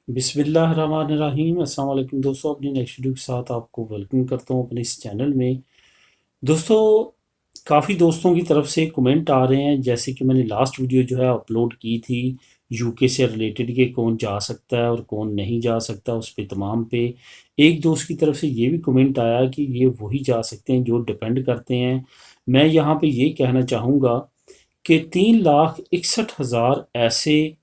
बिस्मिल्लाहिर्रहमानिर्रहीम। अस्सलाम वालेकुम दोस्तों, अपनी नेक्स्ट वीडियो के साथ आपको वेलकम करता हूँ अपने इस चैनल में। दोस्तों, काफ़ी दोस्तों की तरफ से कमेंट आ रहे हैं, जैसे कि मैंने लास्ट वीडियो जो है अपलोड की थी यूके से रिलेटेड के कौन जा सकता है और कौन नहीं जा सकता, उस पे तमाम पे एक दोस्त की तरफ से ये भी कमेंट आया कि ये वही जा सकते हैं जो डिपेंड करते हैं। मैं यहाँ पे ये कहना चाहूँगा कि 3,61,000 ऐसे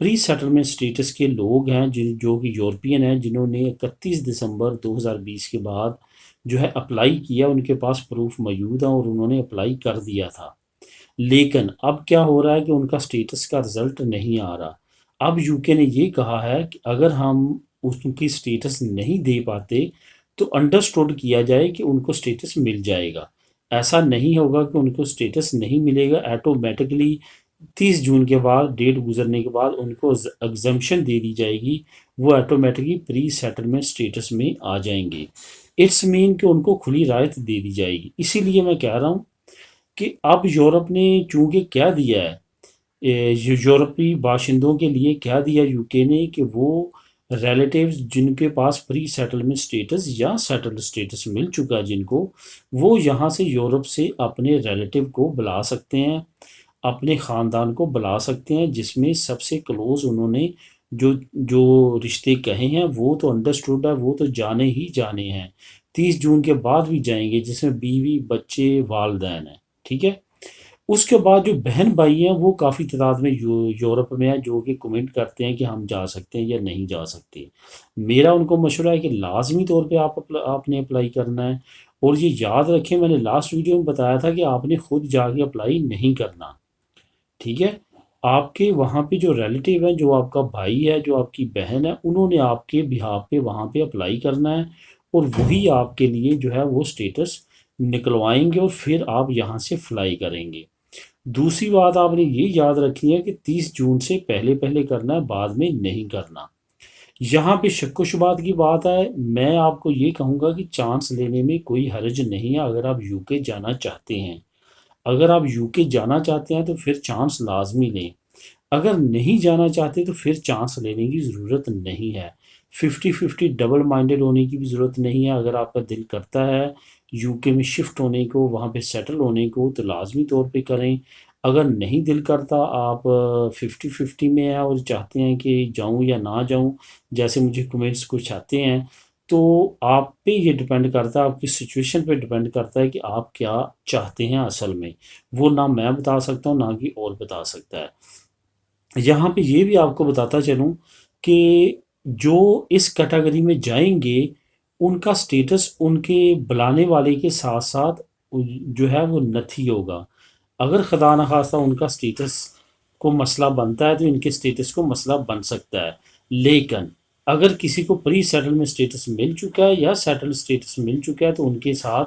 प्री सेटलमेंट स्टेटस के लोग हैं जो कि यूरोपियन हैं, जिन्होंने 31 दिसंबर 2020 के बाद जो है अप्लाई किया, उनके पास प्रूफ मौजूद है और उन्होंने अप्लाई कर दिया था। लेकिन अब क्या हो रहा है कि उनका स्टेटस का रिजल्ट नहीं आ रहा। अब यूके ने ये कहा है कि अगर हम उनकी स्टेटस नहीं दे पाते तो अंडरस्टूड किया जाए कि उनको स्टेटस मिल जाएगा। ऐसा नहीं होगा कि उनको स्टेटस नहीं मिलेगा ऑटोमेटिकली। 30 जून के बाद, डेट गुजरने के बाद, उनको एग्जम्पशन दे दी जाएगी, वो ऑटोमेटिकली प्री सेटलमेंट स्टेटस में आ जाएंगे। इट्स मीन कि उनको खुली रायत दे दी जाएगी। इसीलिए मैं कह रहा हूँ कि अब यूरोप ने चूंकि क्या दिया है, यूरोपीय बाशिंदों के लिए क्या दिया यूके ने कि वो रिलेटिव्स जिनके पास प्री सेटलमेंट स्टेटस या सेटल्ड स्टेटस मिल चुका है जिनको, वो यहाँ से यूरोप से अपने रिलेटिव को बुला सकते हैं, अपने ख़ानदान को बुला सकते हैं, जिसमें सबसे क्लोज उन्होंने जो जो रिश्ते कहे हैं वो तो अंडरस्टूड है, वो तो जाने ही जाने हैं। 30 जून के बाद भी जाएंगे, जिसमें बीवी बच्चे वालदैन हैं। ठीक है। उसके बाद जो बहन भाई हैं वो काफ़ी तादाद में यूरोप में हैं, जो कि कमेंट करते हैं कि हम जा सकते हैं या नहीं जा सकते। मेरा उनको मशवरा है कि लाजमी तौर पे आपने अप्लाई करना है। और ये याद रखें, मैंने लास्ट वीडियो में बताया था कि आपने खुद जाके अप्लाई नहीं करना। ठीक है। आपके वहाँ पे जो रिलेटिव है, जो आपका भाई है, जो आपकी बहन है, उन्होंने आपके बिहाफ पे वहाँ पे अप्लाई करना है और वही आपके लिए जो है वो स्टेटस निकलवाएंगे और फिर आप यहाँ से फ्लाई करेंगे। दूसरी बात आपने ये याद रखनी है कि 30 जून से पहले पहले करना है, बाद में नहीं करना। यहाँ पे शक्को शुबात की बात है, मैं आपको ये कहूँगा कि चांस लेने में कोई हर्ज नहीं है अगर आप यूके जाना चाहते हैं। अगर आप यूके जाना चाहते हैं तो फिर चांस लाजमी लें। अगर नहीं जाना चाहते तो फिर चांस लेने की ज़रूरत नहीं है। 50-50 डबल माइंडेड होने की भी ज़रूरत नहीं है। अगर आपका दिल करता है यूके में शिफ्ट होने को, वहाँ पे सेटल होने को, तो लाजमी तौर पे करें। अगर नहीं दिल करता, आप 50-50 में हैं और चाहते हैं कि जाऊँ या ना जाऊँ, जैसे मुझे कमेंट्स कुछ आते हैं, तो आप पे ये डिपेंड करता है, आपकी सिचुएशन पे डिपेंड करता है कि आप क्या चाहते हैं असल में। वो ना मैं बता सकता हूँ, ना कि और बता सकता है। यहाँ पे ये भी आपको बताता चलूँ कि जो इस कैटेगरी में जाएंगे, उनका स्टेटस उनके बुलाने वाले के साथ साथ जो है वो नथी होगा। अगर खुदा न खास्ता उनका स्टेटस को मसला बनता है तो इनके स्टेटस को मसला बन सकता है। लेकिन अगर किसी को प्री सेटलमेंट स्टेटस मिल चुका है या सेटल स्टेटस मिल चुका है तो उनके साथ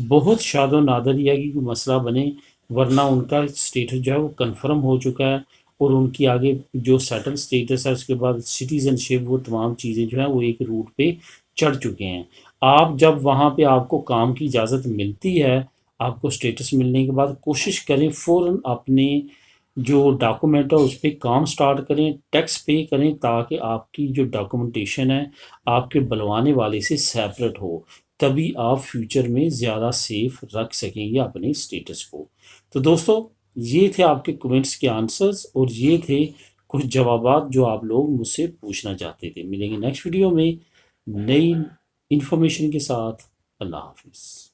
बहुत शादो नादर ही है कि कोई मसला बने, वरना उनका स्टेटस जो है वो कंफर्म हो चुका है और उनकी आगे जो सेटल स्टेटस है, उसके बाद सिटीजनशिप, वो तमाम चीज़ें जो हैं वो एक रूट पे चढ़ चुके हैं। आप जब वहाँ पे आपको काम की इजाज़त मिलती है, आपको स्टेटस मिलने के बाद कोशिश करें फ़ौरन अपने जो डॉक्यूमेंट है उस पर काम स्टार्ट करें, टैक्स पे करें, ताकि आपकी जो डॉक्यूमेंटेशन है आपके बुलवाने वाले से सेपरेट हो। तभी आप फ्यूचर में ज़्यादा सेफ रख सकेंगे अपने स्टेटस को। तो दोस्तों, ये थे आपके कमेंट्स के आंसर्स और ये थे कुछ जवाबात जो आप लोग मुझसे पूछना चाहते थे। मिलेंगे नेक्स्ट वीडियो में नई इन्फॉर्मेशन के साथ। अल्लाह हाफिज़।